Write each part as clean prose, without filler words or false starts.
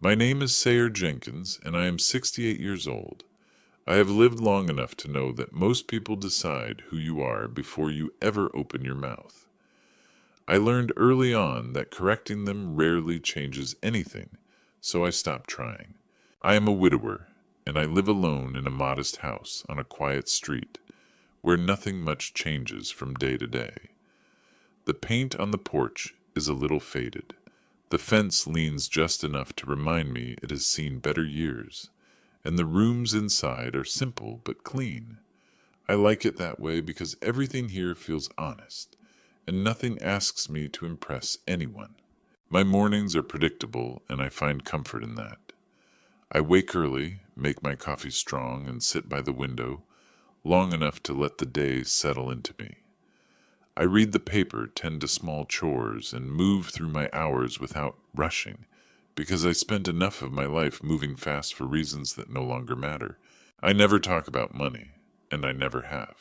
My name is Sar Jenkins, and I am 68 years old. I have lived long enough to know that most people decide who you are before you ever open your mouth. I learned early on that correcting them rarely changes anything, so I stopped trying. I am a widower, and I live alone in a modest house on a quiet street, where nothing much changes from day to day. The paint on the porch is a little faded. The fence leans just enough to remind me it has seen better years, and the rooms inside are simple but clean. I like it that way because everything here feels honest, and nothing asks me to impress anyone. My mornings are predictable, and I find comfort in that. I wake early, make my coffee strong, and sit by the window long enough to let the day settle into me. I read the paper, tend to small chores, and move through my hours without rushing, because I spent enough of my life moving fast for reasons that no longer matter. I never talk about money, and I never have.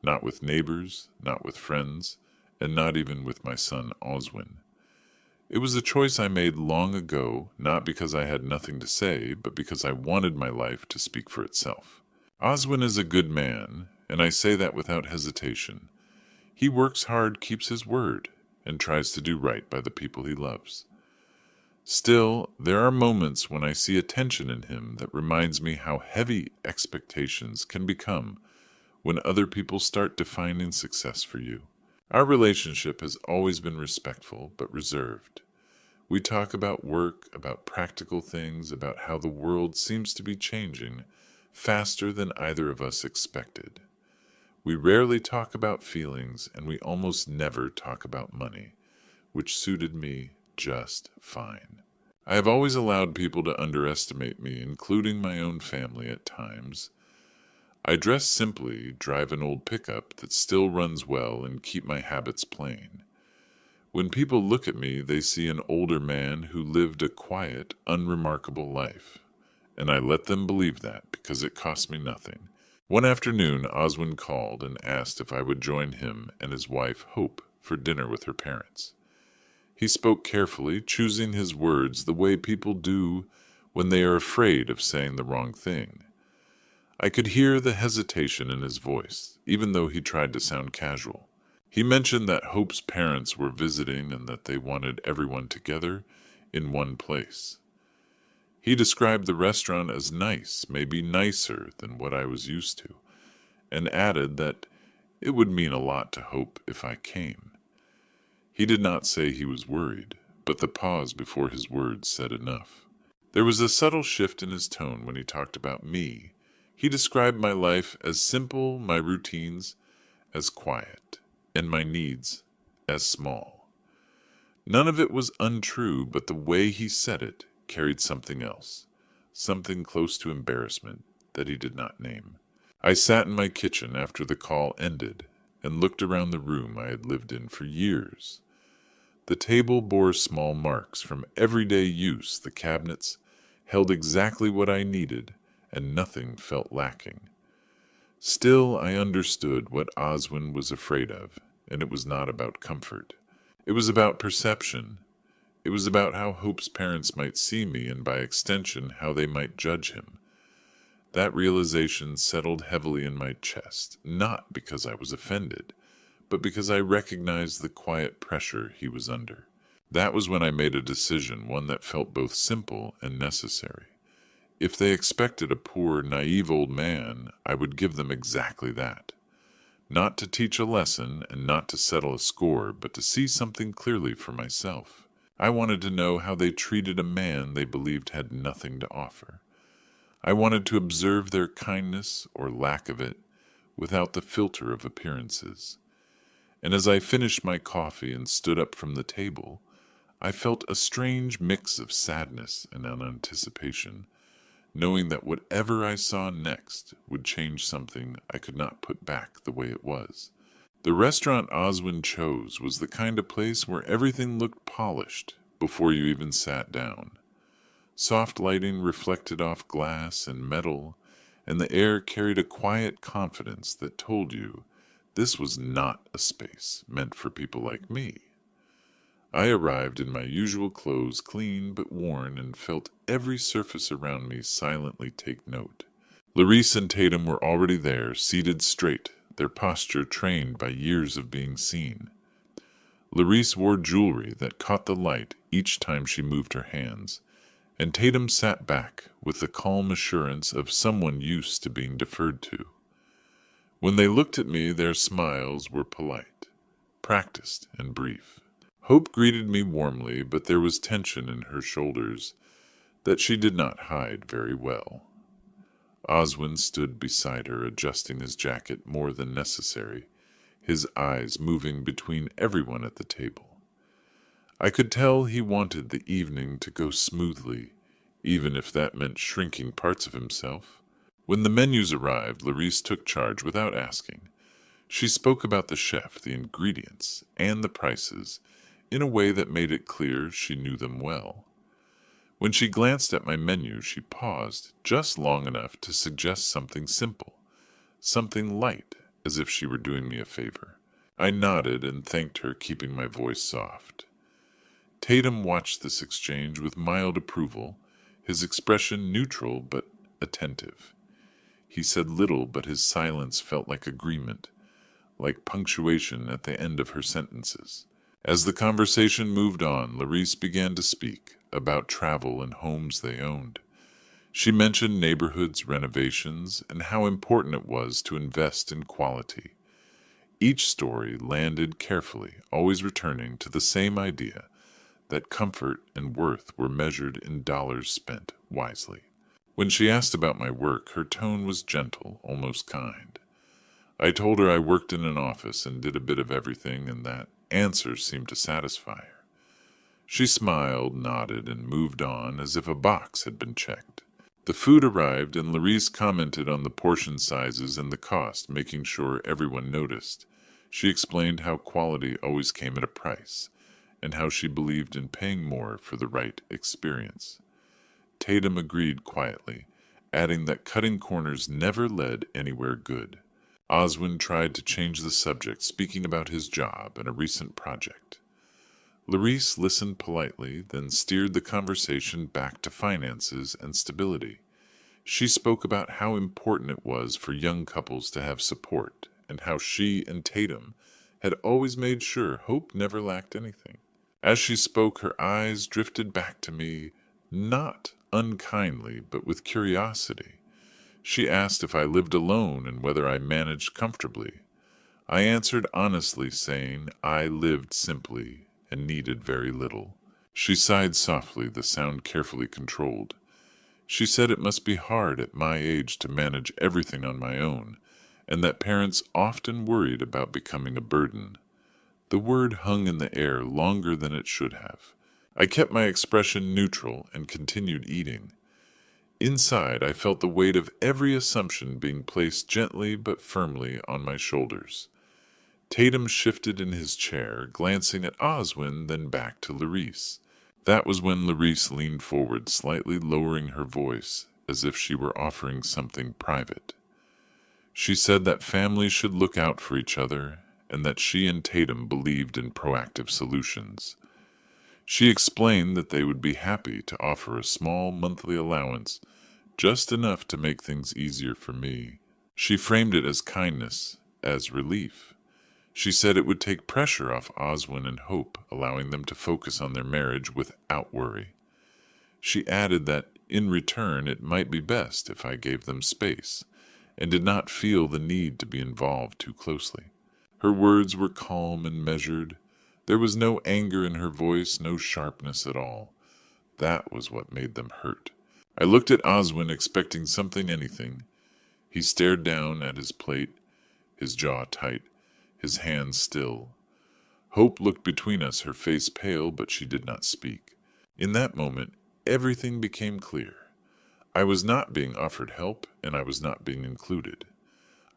Not with neighbors, not with friends, and not even with my son Oswin. It was a choice I made long ago, not because I had nothing to say, but because I wanted my life to speak for itself. Oswin is a good man, and I say that without hesitation. He works hard, keeps his word, and tries to do right by the people he loves. Still, there are moments when I see a tension in him that reminds me how heavy expectations can become when other people start defining success for you. Our relationship has always been respectful but reserved. We talk about work, about practical things, about how the world seems to be changing faster than either of us expected. We rarely talk about feelings, and we almost never talk about money, which suited me just fine. I have always allowed people to underestimate me, including my own family at times. I dress simply, drive an old pickup that still runs well, and keep my habits plain. When people look at me, they see an older man who lived a quiet, unremarkable life, and I let them believe that because it cost me nothing. One afternoon, Oswin called and asked if I would join him and his wife, Hope, for dinner with her parents. He spoke carefully, choosing his words the way people do when they are afraid of saying the wrong thing. I could hear the hesitation in his voice, even though he tried to sound casual. He mentioned that Hope's parents were visiting and that they wanted everyone together in one place. He described the restaurant as nice, maybe nicer than what I was used to, and added that it would mean a lot to Hope if I came. He did not say he was worried, but the pause before his words said enough. There was a subtle shift in his tone when he talked about me. He described my life as simple, my routines as quiet, and my needs as small. None of it was untrue, but the way he said it carried something else, something close to embarrassment that he did not name. I sat in my kitchen after the call ended and looked around the room I had lived in for years. The table bore small marks from everyday use. The cabinets held exactly what I needed, and nothing felt lacking. Still, I understood what Oswin was afraid of, and it was not about comfort. It was about perception. It was about how Hope's parents might see me, and by extension, how they might judge him. That realization settled heavily in my chest, not because I was offended, but because I recognized the quiet pressure he was under. That was when I made a decision, one that felt both simple and necessary. If they expected a poor, naive old man, I would give them exactly that. Not to teach a lesson and not to settle a score, but to see something clearly for myself. I wanted to know how they treated a man they believed had nothing to offer. I wanted to observe their kindness, or lack of it, without the filter of appearances. And as I finished my coffee and stood up from the table, I felt a strange mix of sadness and anticipation, knowing that whatever I saw next would change something I could not put back the way it was. The restaurant Oswin chose was the kind of place where everything looked polished before you even sat down. Soft lighting reflected off glass and metal, and the air carried a quiet confidence that told you this was not a space meant for people like me. I arrived in my usual clothes, clean but worn, and felt every surface around me silently take note. Larice and Tatum were already there, seated straight, their posture trained by years of being seen. Larice wore jewelry that caught the light each time she moved her hands, and Tatum sat back with the calm assurance of someone used to being deferred to. When they looked at me, their smiles were polite, practiced, and brief. Hope greeted me warmly, but there was tension in her shoulders that she did not hide very well. Oswin stood beside her, adjusting his jacket more than necessary, his eyes moving between everyone at the table. I could tell he wanted the evening to go smoothly, even if that meant shrinking parts of himself. When the menus arrived, Larice took charge without asking. She spoke about the chef, the ingredients, and the prices, in a way that made it clear she knew them well. When she glanced at my menu, she paused just long enough to suggest something simple, something light, as if she were doing me a favor. I nodded and thanked her, keeping my voice soft. Tatum watched this exchange with mild approval, his expression neutral but attentive. He said little, but his silence felt like agreement, like punctuation at the end of her sentences. As the conversation moved on, Larice began to speak about travel and homes they owned. She mentioned neighborhoods, renovations, and how important it was to invest in quality. Each story landed carefully, always returning to the same idea that comfort and worth were measured in dollars spent wisely. When she asked about my work, her tone was gentle, almost kind. I told her I worked in an office and did a bit of everything, and that answer seemed to satisfy her. She smiled, nodded, and moved on as if a box had been checked. The food arrived, and Larice commented on the portion sizes and the cost, making sure everyone noticed. She explained how quality always came at a price, and how she believed in paying more for the right experience. Tatum agreed quietly, adding that cutting corners never led anywhere good. Oswin tried to change the subject, speaking about his job and a recent project. Larice listened politely, then steered the conversation back to finances and stability. She spoke about how important it was for young couples to have support, and how she and Tatum had always made sure Hope never lacked anything. As she spoke, her eyes drifted back to me, not unkindly, but with curiosity. She asked if I lived alone and whether I managed comfortably. I answered honestly, saying I lived simply and needed very little. She sighed softly, the sound carefully controlled. She said it must be hard at my age to manage everything on my own, and that parents often worried about becoming a burden. The word hung in the air longer than it should have. I kept my expression neutral and continued eating. Inside, I felt the weight of every assumption being placed gently but firmly on my shoulders. Tatum shifted in his chair, glancing at Oswin, then back to Larice. That was when Larice leaned forward, slightly lowering her voice, as if she were offering something private. She said that families should look out for each other, and that she and Tatum believed in proactive solutions. She explained that they would be happy to offer a small monthly allowance, just enough to make things easier for me. She framed it as kindness, as relief. She said it would take pressure off Oswin and Hope, allowing them to focus on their marriage without worry. She added that, in return, it might be best if I gave them space, and did not feel the need to be involved too closely. Her words were calm and measured. There was no anger in her voice, no sharpness at all. That was what made them hurt. I looked at Oswin, expecting anything. He stared down at his plate, his jaw tight, his hands still. Hope looked between us, her face pale, but she did not speak. In that moment, everything became clear. I was not being offered help, and I was not being included.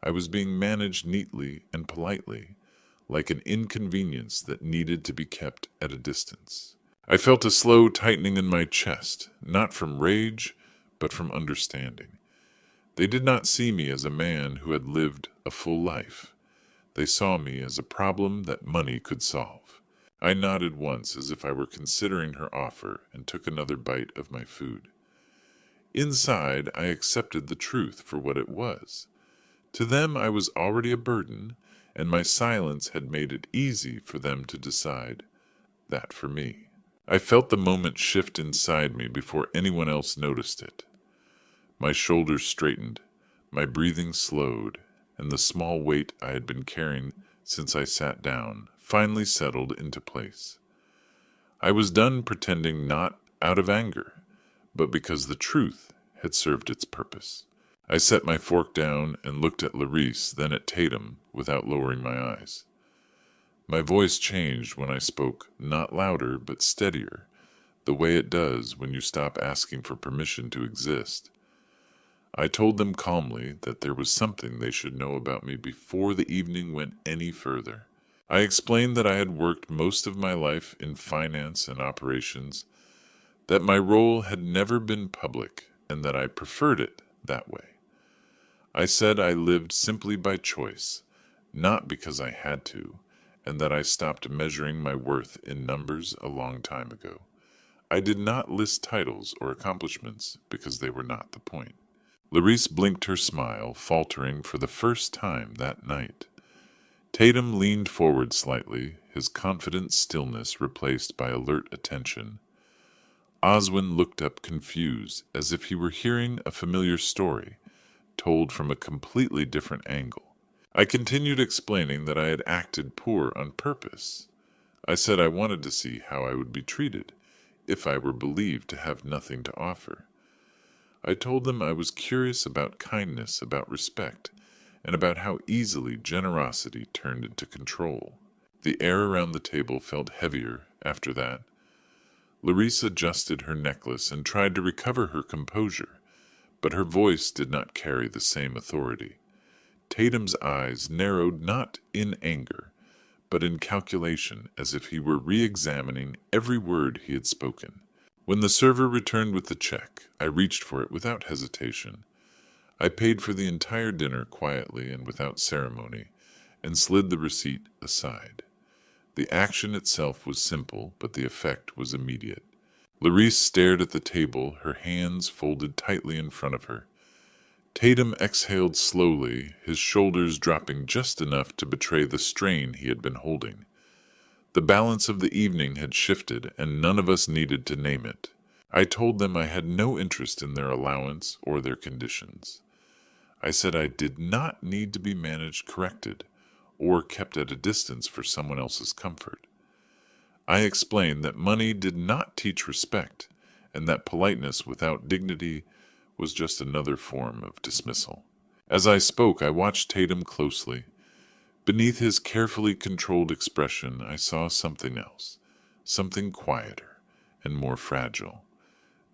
I was being managed neatly and politely, like an inconvenience that needed to be kept at a distance. I felt a slow tightening in my chest, not from rage, but from understanding. They did not see me as a man who had lived a full life. They saw me as a problem that money could solve. I nodded once as if I were considering her offer and took another bite of my food. Inside, I accepted the truth for what it was. To them, I was already a burden, and my silence had made it easy for them to decide that for me. I felt the moment shift inside me before anyone else noticed it. My shoulders straightened, my breathing slowed, and the small weight I had been carrying since I sat down finally settled into place. I was done pretending, not out of anger, but because the truth had served its purpose. I set my fork down and looked at Larice, then at Tatum, without lowering my eyes. My voice changed when I spoke, not louder but steadier, the way it does when you stop asking for permission to exist. I told them calmly that there was something they should know about me before the evening went any further. I explained that I had worked most of my life in finance and operations, that my role had never been public, and that I preferred it that way. I said I lived simply by choice, not because I had to, and that I stopped measuring my worth in numbers a long time ago. I did not list titles or accomplishments because they were not the point. Larice blinked her smile, faltering for the first time that night. Tatum leaned forward slightly, his confident stillness replaced by alert attention. Oswin looked up confused, as if he were hearing a familiar story, told from a completely different angle. I continued explaining that I had acted poor on purpose. I said I wanted to see how I would be treated if I were believed to have nothing to offer. I told them I was curious about kindness, about respect, and about how easily generosity turned into control. The air around the table felt heavier after that. Larissa adjusted her necklace and tried to recover her composure, but her voice did not carry the same authority. Tatum's eyes narrowed not in anger, but in calculation, as if he were re-examining every word he had spoken. When the server returned with the check, I reached for it without hesitation. I paid for the entire dinner quietly and without ceremony, and slid the receipt aside. The action itself was simple, but the effect was immediate. Larice stared at the table, her hands folded tightly in front of her. Tatum exhaled slowly, his shoulders dropping just enough to betray the strain he had been holding. The balance of the evening had shifted, and none of us needed to name it. I told them I had no interest in their allowance or their conditions. I said I did not need to be managed, corrected, or kept at a distance for someone else's comfort. I explained that money did not teach respect, and that politeness without dignity was just another form of dismissal. As I spoke, I watched Tatum closely. Beneath his carefully controlled expression, I saw something else, something quieter and more fragile.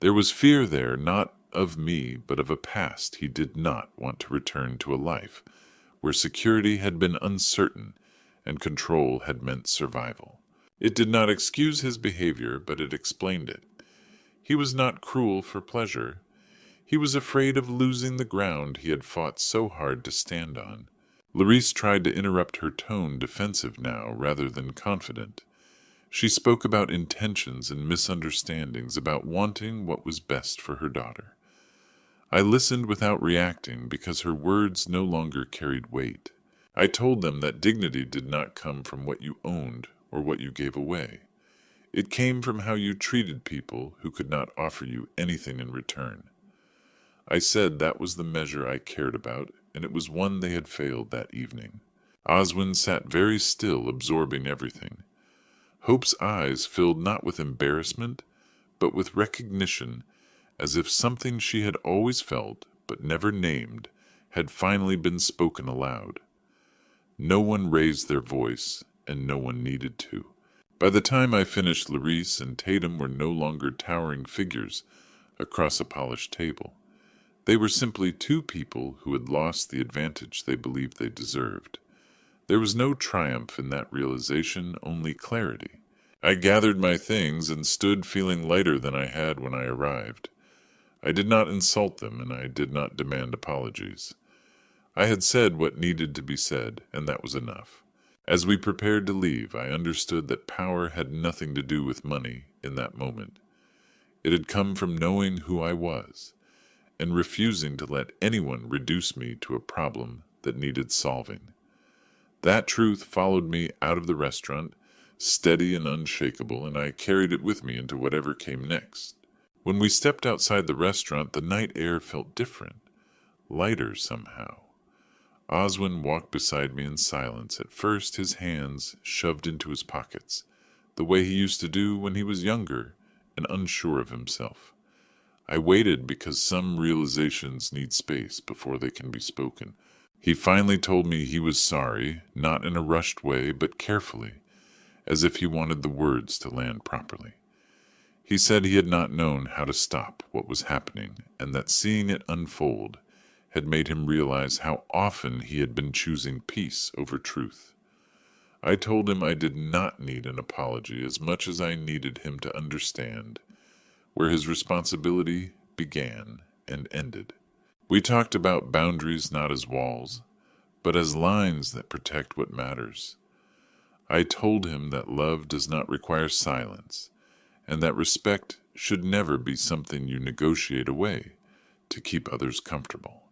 There was fear there, not of me, but of a past he did not want to return to, a life where security had been uncertain and control had meant survival. It did not excuse his behavior, but it explained it. He was not cruel for pleasure. He was afraid of losing the ground he had fought so hard to stand on. Larice tried to interrupt her tone, defensive now rather than confident. She spoke about intentions and misunderstandings, about wanting what was best for her daughter. I listened without reacting because her words no longer carried weight. I told them that dignity did not come from what you owned or what you gave away. It came from how you treated people who could not offer you anything in return. I said that was the measure I cared about, and it was one they had failed that evening. Oswin sat very still, absorbing everything. Hope's eyes filled not with embarrassment, but with recognition, as if something she had always felt, but never named, had finally been spoken aloud. No one raised their voice, and no one needed to. By the time I finished, Larice and Tatum were no longer towering figures across a polished table. They were simply two people who had lost the advantage they believed they deserved. There was no triumph in that realization, only clarity. I gathered my things and stood feeling lighter than I had when I arrived. I did not insult them, and I did not demand apologies. I had said what needed to be said, and that was enough. As we prepared to leave, I understood that power had nothing to do with money in that moment. It had come from knowing who I was and refusing to let anyone reduce me to a problem that needed solving. That truth followed me out of the restaurant, steady and unshakable, and I carried it with me into whatever came next. When we stepped outside the restaurant, the night air felt different, lighter somehow. Oswin walked beside me in silence, at first his hands shoved into his pockets, the way he used to do when he was younger and unsure of himself. I waited because some realizations need space before they can be spoken. He finally told me he was sorry, not in a rushed way, but carefully, as if he wanted the words to land properly. He said he had not known how to stop what was happening, and that seeing it unfold had made him realize how often he had been choosing peace over truth. I told him I did not need an apology as much as I needed him to understand where his responsibility began and ended. We talked about boundaries not as walls, but as lines that protect what matters. I told him that love does not require silence, and that respect should never be something you negotiate away to keep others comfortable.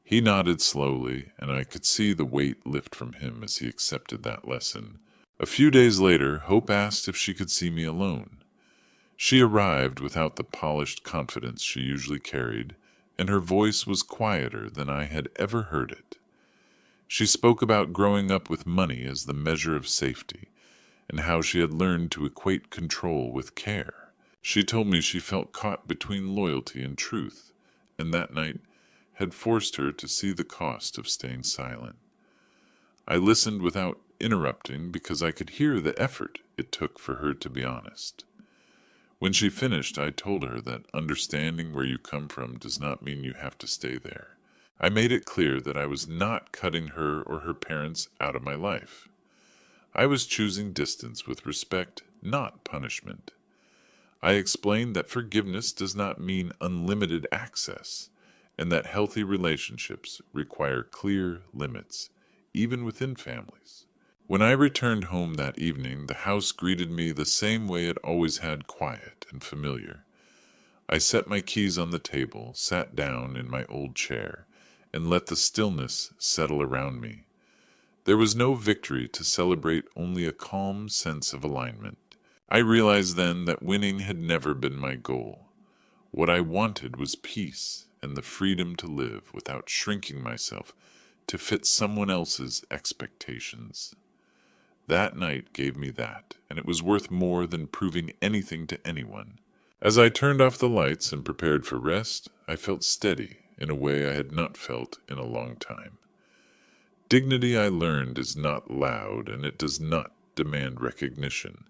He nodded slowly, and I could see the weight lift from him as he accepted that lesson. A few days later, Hope asked if she could see me alone. She arrived without the polished confidence she usually carried, and her voice was quieter than I had ever heard it. She spoke about growing up with money as the measure of safety, and how she had learned to equate control with care. She told me she felt caught between loyalty and truth, and that night had forced her to see the cost of staying silent. I listened without interrupting because I could hear the effort it took for her to be honest. When she finished, I told her that understanding where you come from does not mean you have to stay there. I made it clear that I was not cutting her or her parents out of my life. I was choosing distance with respect, not punishment. I explained that forgiveness does not mean unlimited access, and that healthy relationships require clear limits, even within families. When I returned home that evening, the house greeted me the same way it always had, quiet and familiar. I set my keys on the table, sat down in my old chair, and let the stillness settle around me. There was no victory to celebrate, only a calm sense of alignment. I realized then that winning had never been my goal. What I wanted was peace and the freedom to live without shrinking myself to fit someone else's expectations. That night gave me that, and it was worth more than proving anything to anyone. As I turned off the lights and prepared for rest, I felt steady in a way I had not felt in a long time. Dignity, I learned, is not loud, and it does not demand recognition.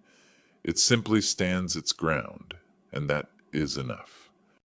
It simply stands its ground, and that is enough.